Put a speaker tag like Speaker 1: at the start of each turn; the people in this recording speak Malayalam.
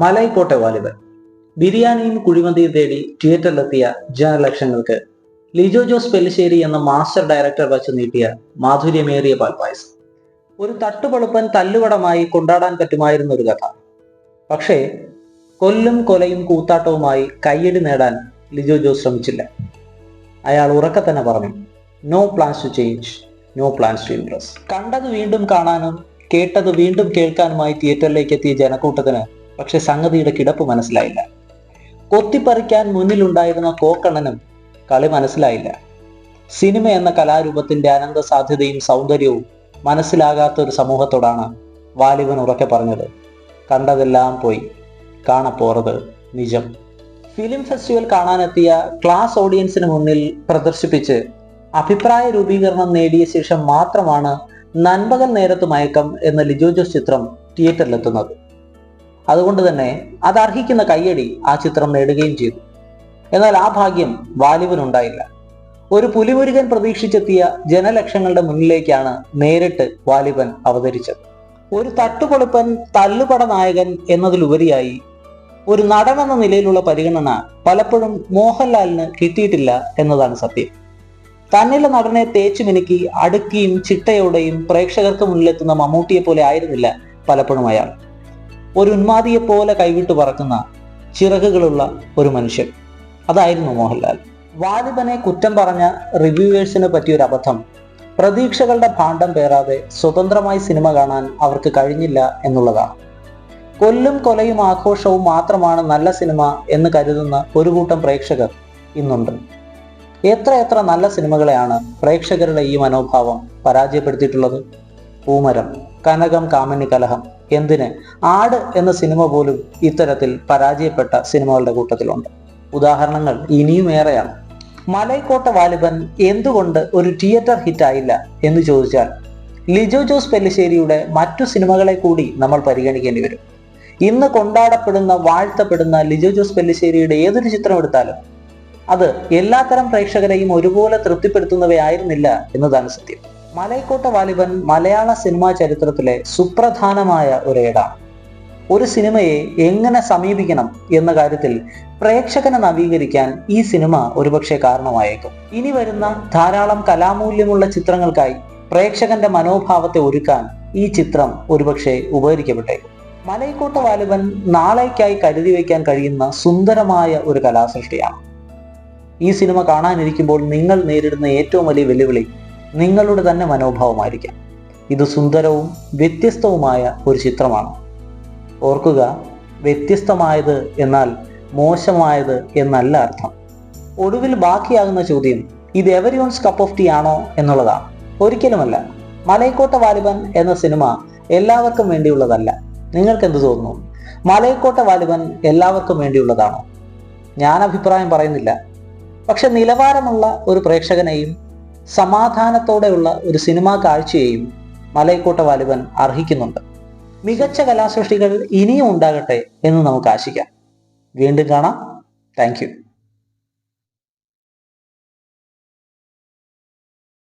Speaker 1: മലൈക്കോട്ടെ വാലിബൻ. ബിരിയാണിയും കുഴിമന്തിയും തേടി തിയേറ്ററിലെത്തിയ ജനലക്ഷങ്ങൾക്ക് ലിജോ ജോസ് പെല്ലിശ്ശേരി എന്ന മാസ്റ്റർ ഡയറക്ടർ വച്ച് നീട്ടിയ മാധുര്യമേറിയ പാൽപായസം. ഒരു തട്ടുപൊളുപ്പൻ തല്ലുവടമായി കൊണ്ടാടാൻ പറ്റുമായിരുന്ന ഒരു കഥ. പക്ഷേ കൊല്ലും കൊലയും കൂത്താട്ടവുമായി കയ്യടി നേടാൻ ലിജോ ജോസ് ശ്രമിച്ചില്ല. അയാൾ ഉറക്കെ തന്നെ പറഞ്ഞു, no plans to change, no plans to impress. കണ്ടത് വീണ്ടും കാണാനും കേട്ടത് വീണ്ടും കേൾക്കാനുമായി തിയേറ്ററിലേക്ക് എത്തിയ ജനക്കൂട്ടത്തിന് പക്ഷെ സംഗതിയുടെ കിടപ്പ് മനസ്സിലായില്ല. കൊത്തിപ്പറിക്കാൻ മുന്നിലുണ്ടായിരുന്ന കോക്കണ്ണനും കളി മനസ്സിലായില്ല. സിനിമ എന്ന കലാരൂപത്തിന്റെ അനന്ത സാധ്യതയും സൗന്ദര്യവും മനസ്സിലാകാത്ത ഒരു സമൂഹത്തോടാണ് വാലിബൻ ഉറക്കെ പറഞ്ഞത്, കണ്ടതെല്ലാം പോയി, കാണപ്പോറത് നിജം. ഫിലിം ഫെസ്റ്റിവൽ കാണാനെത്തിയ ക്ലാസ് ഓഡിയൻസിന് മുന്നിൽ പ്രദർശിപ്പിച്ച് അഭിപ്രായ രൂപീകരണം നേടിയ ശേഷം മാത്രമാണ് നൻപകൽ നേരത്ത് മയക്കം എന്ന ലിജോ ജോസ് ചിത്രം തിയേറ്ററിലെത്തുന്നത്. അതുകൊണ്ട് തന്നെ അതർഹിക്കുന്ന കയ്യടി ആ ചിത്രം നേടുകയും ചെയ്തു. എന്നാൽ ആ ഭാഗ്യം വാലിബനുണ്ടായില്ല. ഒരു പുലിമുരുകൻ പ്രതീക്ഷിച്ചെത്തിയ ജനലക്ഷങ്ങളുടെ മുന്നിലേക്കാണ് നേരിട്ട് വാലിബൻ അവതരിച്ചത്. ഒരു തട്ടുപൊളിപ്പൻ തല്ലുപട നായകൻ എന്നതിലുപരിയായി ഒരു നടനെന്ന നിലയിലുള്ള പരിഗണന പലപ്പോഴും മോഹൻലാലിന് കിട്ടിയിട്ടില്ല എന്നതാണ് സത്യം. തന്നിലെ നടനെ തേച്ചു മിനുക്കി അടുക്കിയും ചിട്ടയോടെയും പ്രേക്ഷകർക്ക് മുന്നിലെത്തുന്ന മമ്മൂട്ടിയെ പോലെ ആയിരുന്നില്ല പലപ്പോഴും അയാൾ. ഒരു ഉന്മാദിയെപ്പോലെ കൈവിട്ടു പറക്കുന്ന ചിറകുകളുള്ള ഒരു മനുഷ്യൻ, അതായിരുന്നു മോഹൻലാൽ. വാലിബനെ കുറ്റം പറഞ്ഞ റിവ്യൂവേഴ്സിന് പറ്റിയൊരു അബദ്ധം പ്രതീക്ഷകളുടെ ഭാണ്ഡം പേറാതെ സ്വതന്ത്രമായി സിനിമ കാണാൻ അവർക്ക് കഴിഞ്ഞില്ല എന്നുള്ളതാണ്. കൊല്ലും കൊലയും ആഘോഷവും മാത്രമാണ് നല്ല സിനിമ എന്ന് കരുതുന്ന ഒരു കൂട്ടം പ്രേക്ഷകർ ഇന്നുണ്ട്. എത്ര നല്ല സിനിമകളെയാണ് പ്രേക്ഷകരുടെ ഈ മനോഭാവം പരാജയപ്പെടുത്തിയിട്ടുള്ളത്. പൂമരം, കനകം, കാമിനി കലഹം, എന്തിന് ആട് എന്ന സിനിമ പോലും ഇത്തരത്തിൽ പരാജയപ്പെട്ട സിനിമകളുടെ കൂട്ടത്തിലുണ്ട്. ഉദാഹരണങ്ങൾ ഇനിയും ഏറെയാണ്. മലൈക്കോട്ടെ വാലിബൻ എന്തുകൊണ്ട് ഒരു തിയേറ്റർ ഹിറ്റ് ആയില്ല എന്ന് ചോദിച്ചാൽ ലിജോ ജോസ് പെല്ലിശ്ശേരിയുടെ മറ്റു സിനിമകളെ കൂടി നമ്മൾ പരിഗണിക്കേണ്ടി വരും. ഇന്ന് കൊണ്ടാടപ്പെടുന്ന വാഴ്ത്തപ്പെടുന്ന ലിജോ ജോസ് പെല്ലിശ്ശേരിയുടെ ഏതൊരു ചിത്രം എടുത്താലും അത് എല്ലാത്തരം പ്രേക്ഷകരെയും ഒരുപോലെ തൃപ്തിപ്പെടുത്തുന്നവയായിരുന്നില്ല എന്നതാണ് സത്യം. മലൈക്കോട്ടെ വാലിബൻ മലയാള സിനിമാ ചരിത്രത്തിലെ സുപ്രധാനമായ ഒരേടാണ്. ഒരു സിനിമയെ എങ്ങനെ സമീപിക്കണം എന്ന കാര്യത്തിൽ പ്രേക്ഷകനെ നവീകരിക്കാൻ ഈ സിനിമ ഒരുപക്ഷെ കാരണമായേക്കും. ഇനി വരുന്ന ധാരാളം കലാമൂല്യമുള്ള ചിത്രങ്ങൾക്കായി പ്രേക്ഷകന്റെ മനോഭാവത്തെ ഒരുക്കാൻ ഈ ചിത്രം ഒരുപക്ഷെ ഉപകരിക്കപ്പെട്ടേക്കും. മലൈക്കോട്ടെ വാലിബൻ നാളേക്കായി കരുതി വയ്ക്കാൻ കഴിയുന്ന സുന്ദരമായ ഒരു കലാസൃഷ്ടിയാണ്. ഈ സിനിമ കാണാനിരിക്കുമ്പോൾ നിങ്ങൾ നേരിടുന്ന ഏറ്റവും വലിയ വെല്ലുവിളി നിങ്ങളുടെ തന്നെ മനോഭാവമായിരിക്കാം. ഇത് സുന്ദരവും വ്യത്യസ്തവുമായ ഒരു ചിത്രമാണ്. ഓർക്കുക, വ്യത്യസ്തമായത് എന്നാൽ മോശമായത് എന്നല്ല അർത്ഥം. ഒടുവിൽ ബാക്കിയാകുന്ന ചോദ്യം ഇത് എവരിവൺസ് കപ്പ് ഓഫ് ടീ ആണോ എന്നുള്ളതാണ്. ഒരിക്കലുമല്ല. മലൈക്കോട്ടെ വാലിബൻ എന്ന സിനിമ എല്ലാവർക്കും വേണ്ടിയുള്ളതല്ല. നിങ്ങൾക്ക് എന്ത് തോന്നുന്നു? മലൈക്കോട്ടെ വാലിബൻ എല്ലാവർക്കും വേണ്ടിയുള്ളതാണോ? ഞാൻ അഭിപ്രായം പറയുന്നില്ല. പക്ഷെ നിലവാരമുള്ള ഒരു പ്രേക്ഷകനെയും സമാധാനത്തോടെയുള്ള ഒരു സിനിമാ കാഴ്ചയെയും മലൈക്കോട്ടെ വാലിബൻ അർഹിക്കുന്നുണ്ട്. മികച്ച കലാസൃഷ്ടികൾ ഇനിയും ഉണ്ടാകട്ടെ എന്ന് നമുക്ക് ആശിക്കാം. വീണ്ടും കാണാം. Thank you.